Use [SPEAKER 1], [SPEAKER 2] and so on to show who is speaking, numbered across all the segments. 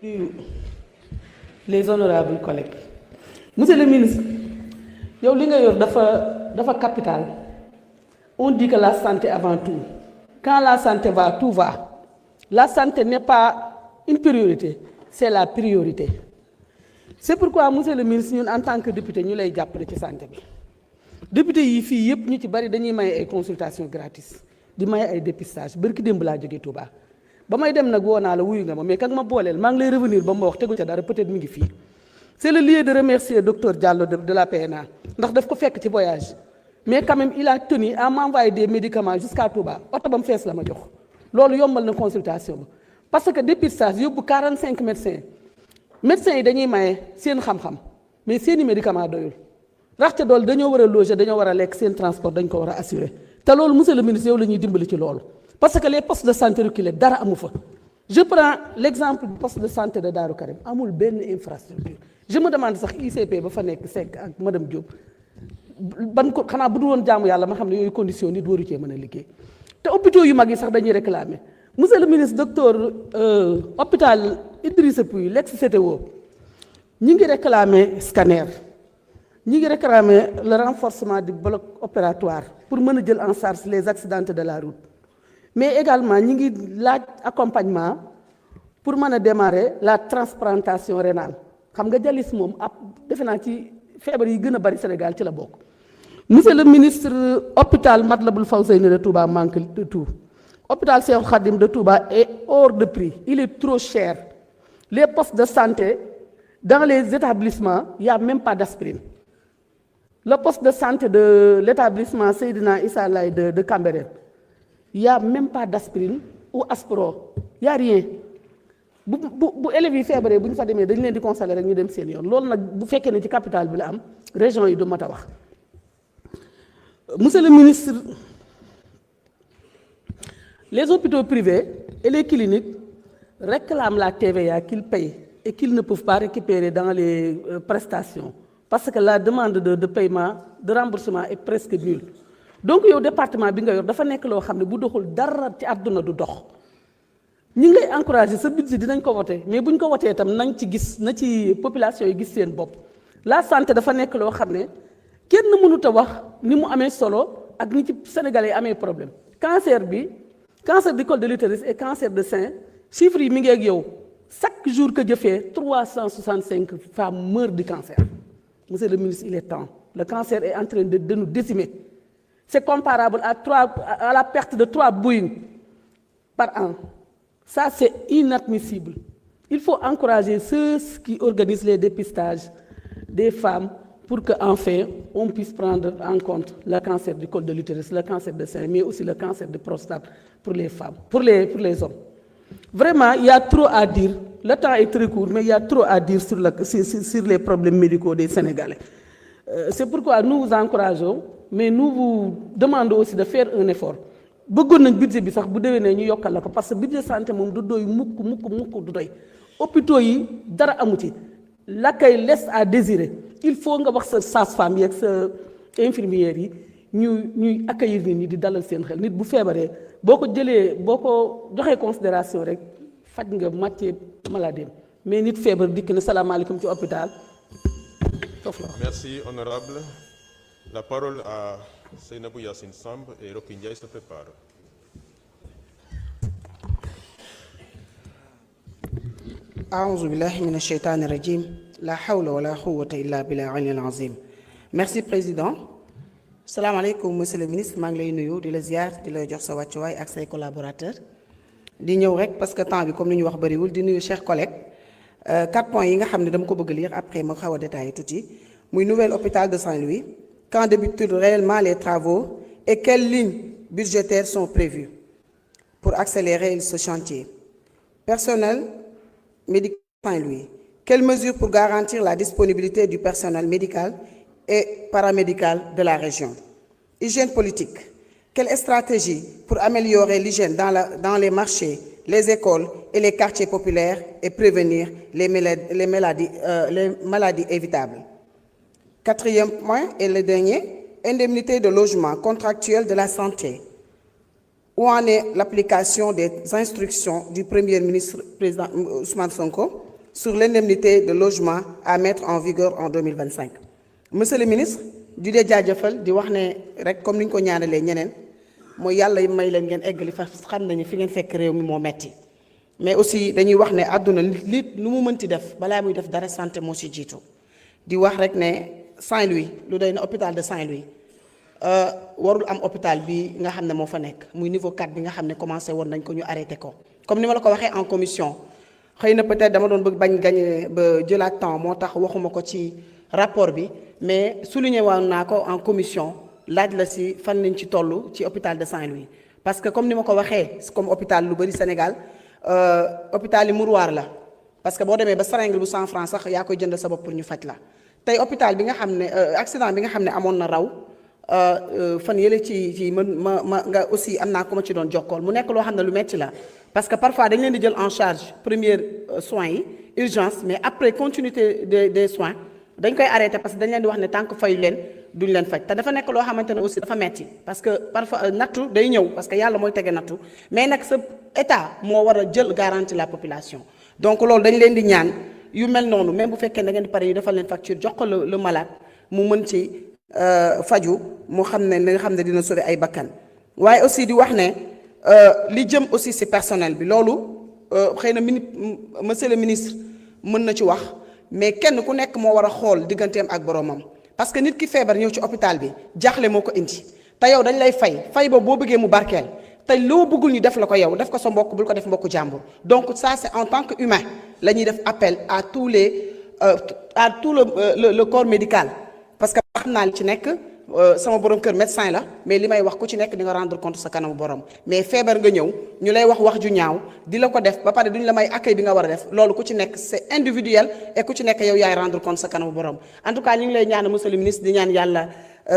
[SPEAKER 1] nuyu les honorables collègues. Monsieur le ministre, yow li nga yor dafa capital. On dit que la santé avant tout. Quand la santé va, tout va. La santé n'est pas une priorité, c'est la priorité. C'est pourquoi monsieur le ministre ñun en tant que député ñu lay jàppale ci santé bi. Député yi fii yëpp ñu ci bari dañuy may ay consultation gratis di may ay dépistage bërki démb laa jógee Touba ba may dem nag woo naa la wuyu nga ma mais kak ma booleel maa ngi lay revenir ba ma wax tegu ca dara peut-être mi ngi fii. C'est le lieu de remercier docteur Diallo de la PNA ndax daf ko fekk ci voyage mais quand même il a tenu à m'envoyer des médicaments jusqu'à Touba oto ba mu fees la ma jox loolu yombal na consultation ba parce que dépistage yóbbu 45 médecins yi dañuy maye seen xam-xam mais seeni médicament doyul raxte dool dañoo war a loger dañoo war a lekk seen transport dañ ko war a assurer te loolu monsieur le ministre yow la ñuy dimbali ci loolu parce que les postes de santé reculés dara amu fa. Je prends l'exemple du poste de santé de Darou Karim amul benn infrastructure je me demande sax ICP ba fa nekk Seck ak madame Diop ban ko xanaa bu dul woon jaamu yàlla ma xam ne yooyu conditions nit waru cee mën a liggéey te hôpitaux yu mag yi sax dañuy réclamer monsieur le ministre docteur hôpital Idrissa Pouye l'ex-CTO ñi ngi réclamer scanner ñi ngi réclamer le renforcement du bloc opératoire pour mën a jël en charge les accidentés de la route mais également ñi ngi laaj accompagnement pour mën a démarrer la transplantation rénale xam nga dialyse moom ab defe naa ci feebar yi gën a bari Sénégal ci la bokk. Monsieur le ministre hôpital Matlaboul Fawzeyni de Touba manque de tout hôpital Cheikhoul Khadim de Touba est hors de prix il est trop cher les postes de santé dans les établissements il y a même pas d'aspirine le poste de santé de l'établissement Seydina Issa Laye de Cambérène il y a même pas d'aspirine ou aspro il y a rien bu élèves yi feebaree bu ñu fa demee dañu leen di consoler rek ñu dem seen yoon loolu nag bu fekkee ne ci capitale bi la am région yi du mat a wax. Monsieur le ministre, les hôpitaux privés et les cliniques réclament la TVA qu'ils payent et qu'ils ne peuvent pas récupérer dans les prestations parce que la demande de paiement de remboursement est presque nulle. Donc yow département bi nga yor dafa nekk loo xam ne bu doxul dara ci àdduna du dox ñi ngi lay encourager sa budget dinañ ko voter mais buñ ko voter itam nañ ci gis na ci population yi gis seen bopp la santé dafa nekk loo xam ne kenn mënut a wax ni mu amee solo ak ni ci sénégalais yi amee problème cancer du col de l'utérus et cancer de sein chiffres yi mi ngi ak yow chaque jour que jëfee 365 femmes meurent du cancer monsieur le ministre il est temps le cancer est en train de nous décimer. C'est comparable à la perte de 3 Boeing par an. Ça, c'est inadmissible. Il faut encourager ceux qui organisent les dépistages des femmes pour qu'enfin, on puisse prendre en compte le cancer du col de l'utérus, le cancer de sein, mais aussi le cancer de prostate pour les femmes, pour les hommes. Vraiment, il y a trop à dire. Le temps est très court, mais il y a trop à dire sur les problèmes médicaux des Sénégalais. C'est pourquoi nous vous encourageons, mais nous vous demandons aussi de faire un effort bëggoon nañ budget bi sax bu déwénee ñu yokkal la ko parce que budget santé moom du doy mukk du doy hôpitaux yi dara amu ci l'accueil laisse à désirer il faut nga wax sa sage-femme yi ak sa infirmière yi ñuy accueillir nit ñi di dalal seen xel nit bu feebaree boo ko joxee considération rek faj nga moitié maladie mais nit feebar dikk na salaamaaleykum ci hôpital foofu la.
[SPEAKER 2] Merci honorable. La parole à Seynabou Yassine Samb et Rocky Ndiaye se prépare.
[SPEAKER 3] A'oudhu billahi minash shaitani rajim. La hawla wa la quwwata illa billahi al-aliyyil azim. Merci président. Salam alaikum monsieur le ministre maa ngi lay nuyu di la ziar di la jox sa wàccuwaay ak say collaborateurs. di ñëw rek parce que temps bi comme ni ñu wax bariwul di nuyu chers collègues 4 points yi nga xam ne dama ko bëgg lire après ma xaw a détailler tuuti muy nouvel hôpital de Saint-Louis. Quand débutent réellement les travaux et quelles lignes budgétaires sont prévues pour accélérer ce chantier? Personnel médical Saint-Louis. Quelles mesures pour garantir la disponibilité du personnel médical et paramédical de la région? Hygiène politique. Quelle stratégie pour améliorer l'hygiène dans les marchés, les écoles et les quartiers populaires et prévenir les maladies évitables? 4e point et le dernier, indemnité de logement contractuel de la santé. Où en est l'application des instructions du Premier ministre président Ousmane Sonko sur l'indemnité de logement à mettre en vigueur en 2025. Monsieur le ministre di dee jaajëfal di wax ne rek comme ni ñu ko ñaanalee ñeneen mooy yàlla may leen ngeen eggali fa xam nañu fi ngeen fekk réew mi moo metti mais aussi dañuy wax ne àdduna li lu mu mënti def balaa muy def dara santé moo si jiitu di wax rek ne Saint-Louis lu doy na hôpital de Saint-Louis warul am hôpital bi nga xam ne moo fa nekk muy niveau 4 bi nga xam ne commencé woon nañ ko ñu arrêté ko comme ni ma la ko waxee en commission xëy na peut-être dama doon bëgg bañ gagné ba jëlaat temps moo tax waxuma ko ci rapport bi mais souligné woon naa ko en commission laaj la si fan lañ ci toll ci hôpital de Saint-Louis parce que comme ni ma ko waxee comme hôpital lu bëri Sénégal hôpital yi mouroir la parce que boo demee ba seringue bu 100 francs sax yaa koy jënd sa bopp pour ñu faj la tey hôpital bi nga xam ne accident bi nga xam ne amoon na raw fan yële ci ma nga aussi am naa ko ma ci doon jokkool mu nekk loo xam ne lu metti la parce que parfois dañ leen di jël en charge première soins yi urgence mais après continuité des soins dañ koy arrêté parce que dañ leen di wax ne tant que fayu leen duñ leen faj te dafa nekk loo xamante ne aussi dafa metti parce que parfois nattu day ñëw parce que yàlla mooy tege nattu mais nag sa état moo war a jël garantie la population donc loolu dañ leen di ñaan yu mel noonu même bu fekkee da ngeen di pare yu defal leen facture jox ko le malade mu mën ci faju mu xam ne li nga xam ne dina sauver ay bakkan waaye aussi di wax ne li jëm aussi ci personnel bi loolu xëy na monsieur le ministre mën na ci wax mais kenn ku nekk moo war a xool digganteem ak boromam parce que nit ki feebar ñëw ci hôpital bi jaaxle moo ko indi te yow dañ lay fay boobu boo bëggee mu barkeel te loo bëggul ñu def la ko yow def ko sa mbokk bul ko def mbokku jàmbur donc ça c'est en tant que humain la ñuy def appel à tout le corps médical parce que xam naa li ci nekk sama borom kër médecin la mais li may wax ku ci nekk di nga rendre compte sa kanamu borom mais feebar nga ñëw ñu lay wax ju ñaaw di la ko def ba pare duñ la may accueil bi nga war a def loolu ku ci nekk c'est individuel et ku ci nekk yow yaay rendre compte sa kanamu borom en tout cas ñu ngi lay ñaan monsieur le ministre di ñaan yàlla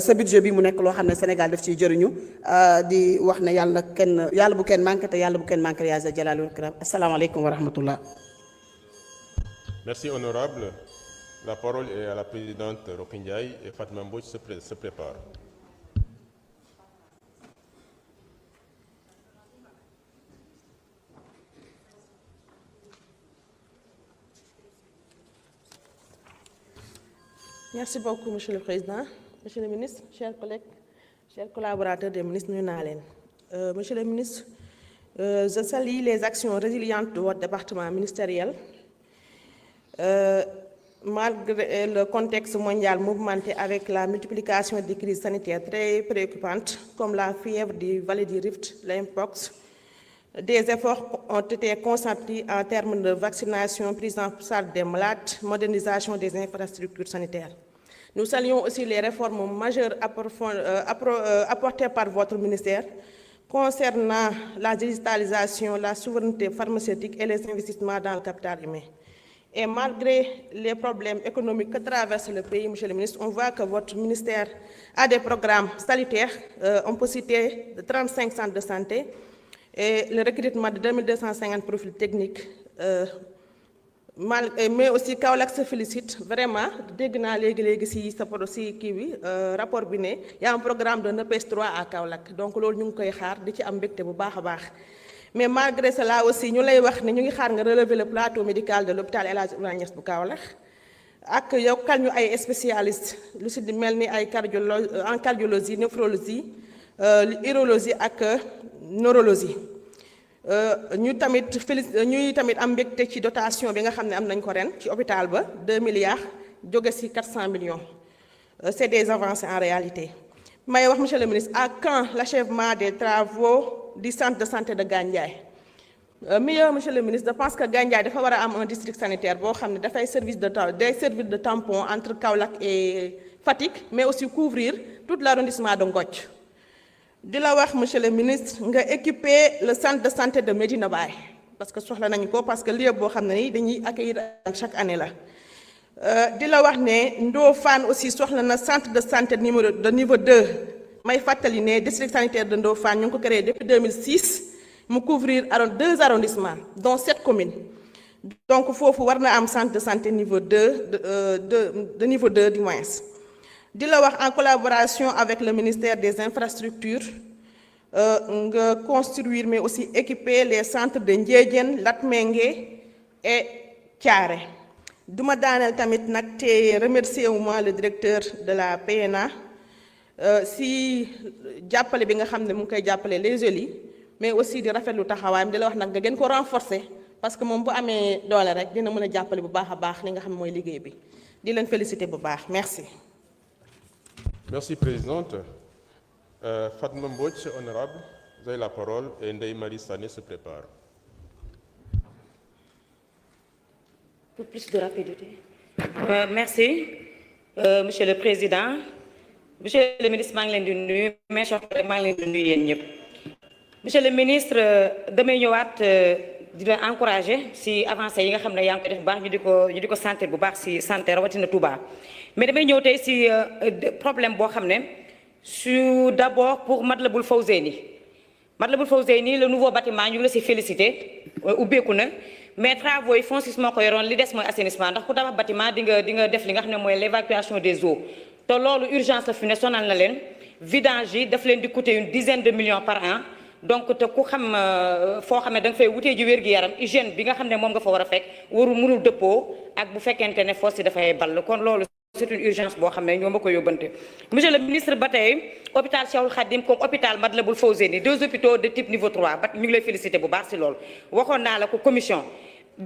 [SPEAKER 3] sa budget bi mu nekk loo xam ne Sénégal daf ciy jëriñu di wax ne yàlla bu kenn manqué te yàlla bu kenn manqué yaa za jalali wal ikram asalaamaaleykum wa rahmatullah.
[SPEAKER 2] Merci honorable. La parole est à la présidente Rokhaya Ndiaye et Fatma Mbodj se prépare.
[SPEAKER 4] Merci beaucoup, Monsieur le Président. Monsieur le ministre, chers collègues, chers collaborateurs des ministres, nuyu naa leen. Monsieur le ministre, je salue les actions résilientes de votre département ministériel. Malgré le contexte mondial mouvementé avec la multiplication des crises sanitaires très préoccupantes, comme la fièvre du Vallée du Rift, l'Mpox, des efforts ont été consentis en termes de vaccination, prise en charge des malades, modernisation des infrastructures sanitaires. Nous saluons aussi les réformes majeures apportées par votre ministère concernant la digitalisation, la souveraineté pharmaceutique et les investissements dans le capital humain. Et malgré les problèmes économiques que traverse le pays, Monsieur le ministre, on voit que votre ministère a des programmes salutaires. On peut citer 35 centres de santé et le recrutement de 2250 profils techniques. Mais aussi Kaolack se félicite vraiment dégg naa léegi si sa si kii bi rapport bi ne y a un programme de NEPES 3 à Kaolack donc loolu ñu ngi koy xaar di ci am mbégte bu baax a baax. Mais malgré cela aussi ñu lay wax ne ñu ngi xaar nga relever le plateau médical de l'hôpital El Hadj Ibrahima Niass bu Kaolack ak yokkal ñu ay spécialistes lu si mel ni ay en cardiologie, néphrologie, urologie ak neurologie. ñuy tamit am mbégte ci dotation bi nga xam ne am nañ ko ren ci hôpital ba 2 milliards jóge ci 400 millions. C'est des avancées en réalité. may wax monsieur le ministre à quand l'achèvement des travaux du centre de santé de Gandiaye. Monsieur le ministre, je pense que Gandiaye dafa war a am un district sanitaire boo xam ne dafay servir de tampon entre Kaolack et Fatick mais aussi couvrir tout l'arrondissement de Ngothie. di la wax monsieur le ministre nga équiper le centre de santé de Medina Baye parce que soxla nañu ko parce que lieu boo xam ne ni dañuy accueillir chaque année la. di la wax ne Ndofane aussi soxla na centre de santé de niveau 2 may fàttali ne district sanitaire de Ndofane ñu ngi ko créé depuis 2006 mu couvrir 2 arrondissements dont 7 communes donc foofu war na am centre de santé niveau 2 de niveau 2 du moins. di la wax en collaboration avec le ministère des infrastructures nga construire mais aussi équiper les centres de Ndiédiène, Latmingué et Thiaré duma daaneel tamit nag te remercier wu moi le directeur de la PNA si jàppale bi nga xam ne mu ngi koy jàppale les jeunes mais aussi di rafetlu taxawaayam di la wax nag nga gën ko renforcer parce que moom bu amee doole rek dina mën a jàppale bu baax a baax li nga xam ne mooy liggéey bi di leen féliciter bu baax merci.
[SPEAKER 2] Merci, Présidente. Fatma Mbodj, honorable, vous avez la parole et Ndeye Marie Sané se prépare.
[SPEAKER 5] Pour plus de rapidité. Merci, Monsieur le Président. Monsieur le ministre, maa ngi leen di nuyu mes chers collègues, maa ngi leen di nuyu yéen ñëpp. Monsieur le ministre, damay ñëwaat di la encourager si avancées yi nga xam ne yaa ngi koy def bu baax ñu di ko sentir bu baax si santé rawatina Touba. Mais damay ñëw tey si problème boo xam ne su d'abord pour Matlaboul Fawzeyni. Matlaboul Fawzeyni le nouveau bâtiment ñu ngi la si félicité ubbeeku na mais travaux yi FONSIS moo ko yoroon li des mooy assainissement ndax ku tabax bâtiment di nga def li nga xam ne mooy l'évacuation des eaux te loolu urgence la fi ne sonal na leen vidange yi daf leen di coûter une dizaine de millions par an donc te ku xam foo xam ne da nga fay wutee ji wér-gu-yaram hygiène bi nga xam ne moom nga fa war a fekk mënul dëppoo ak bu fekkente ne fosse yi dafay ball kon loolu c'est une urgence boo xam ne ñoo ma ko yóbbante monsieur le ministre ba tey hôpital Cheikhoul Khadim comme hôpital Matlaboul Fawzeyni 2 hôpitaux de type niveau 3 ba ñu ngi lay féliciter bu baax si loolu waxoon naa la ko commission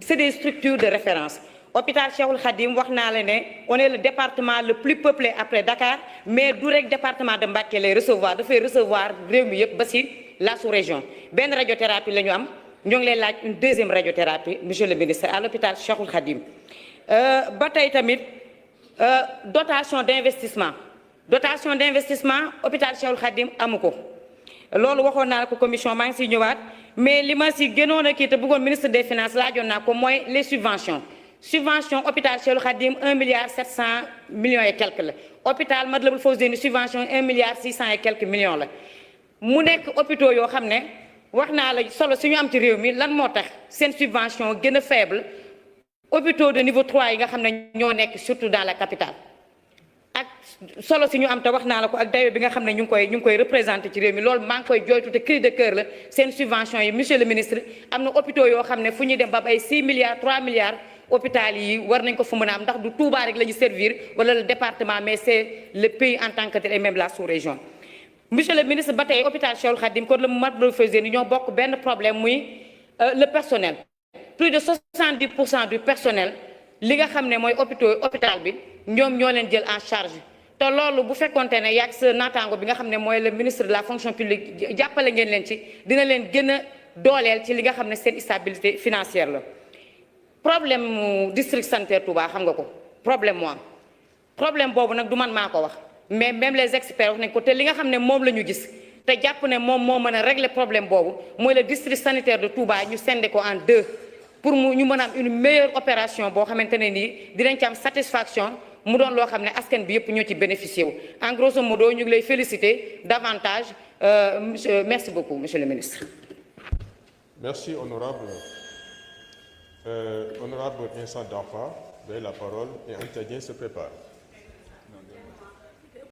[SPEAKER 5] c'est des structures de référence hôpital Cheikhoul Khadim wax naa la ne on est le département le plus peuplé après Dakar mais du rek département de Mbacké lay recevoir dafay recevoir réew mi yëpp ba si la sous-région benn radiothérapie la ñu am ñoo ngi lay laaj une deuxième radiothérapie monsieur le ministre à l'hôpital Cheikhoul Khadim ba tey tamit dotation d'investissement hôpital Cheikhoul Khadim amu ko loolu waxoon naa ko commission maa ngi siy ñëwaat mais li ma si gënoon a kii te bëggoon ministre des finances laajoon naa ko mooy les subventions hôpital Cheikhoul Khadim 1 milliard 700 millions et quelques la hôpital Matlaboul Fawzeyni subvention 1 milliard 600 et quelques millions la mu nekk hôpitaux yoo xam ne wax naa la solo si ñu am ci réew mi lan moo tax seen subvention gën a faible hôpitaux de niveau 3 yi nga xam ne ñoo nekk surtout dans la capitale ak solo si ñu am te wax naa la ko ak dayo bi nga xam ne ñu ngi koy représenté ci réew mi loolu maa ngi koy jooytu te cri de cœur la seen subvention yi monsieur le ministre am na hôpitaux yoo xam ne fu ñuy dem ba ay 6 milliards 3 milliards hôpital yi war nañ ko fu mën a am ndax du Touba rek la ñu servir wala le département mais c'est le pays en tant que tel et même la sous-région monsieur le ministre ba tey hôpital Cheikhoul Khadim kon la Matlaboul Fawzeyni ñoo bokk benn problème muy le personnel plus de 70% du personnel li nga xam ne mooy hôpital bi ñoom ñoo leen jël en charge te loolu bu fekkonte ne yàgg sa naataango bi nga xam ne mooy le ministre de la fonction publique jàppale ngeen leen ci dina leen gën a dooleel ci li nga xam ne seen stabilité financière la problème mu district sanitaire Touba xam nga ko problème boobu nag du man maa ko wax mais même les experts wax nañ ko te li nga xam ne moom la ñu gis te jàpp ne moom moo mën a régler problème boobu mooy le district sanitaire de Touba ñu scindé ko en 2 pour ñu mën a am une meilleure opération boo xamante ne nii dinañ ci am satisfaction mu doon loo xam ne askan bi yëpp ñoo ci bénéficié wu en grosso modo ñu ngi lay féliciter davantage merci beaucoup monsieur le ministre.
[SPEAKER 2] Merci honorable. Honorable Vincent Danfa, vous avez la parole et Anta Dieng se prépare.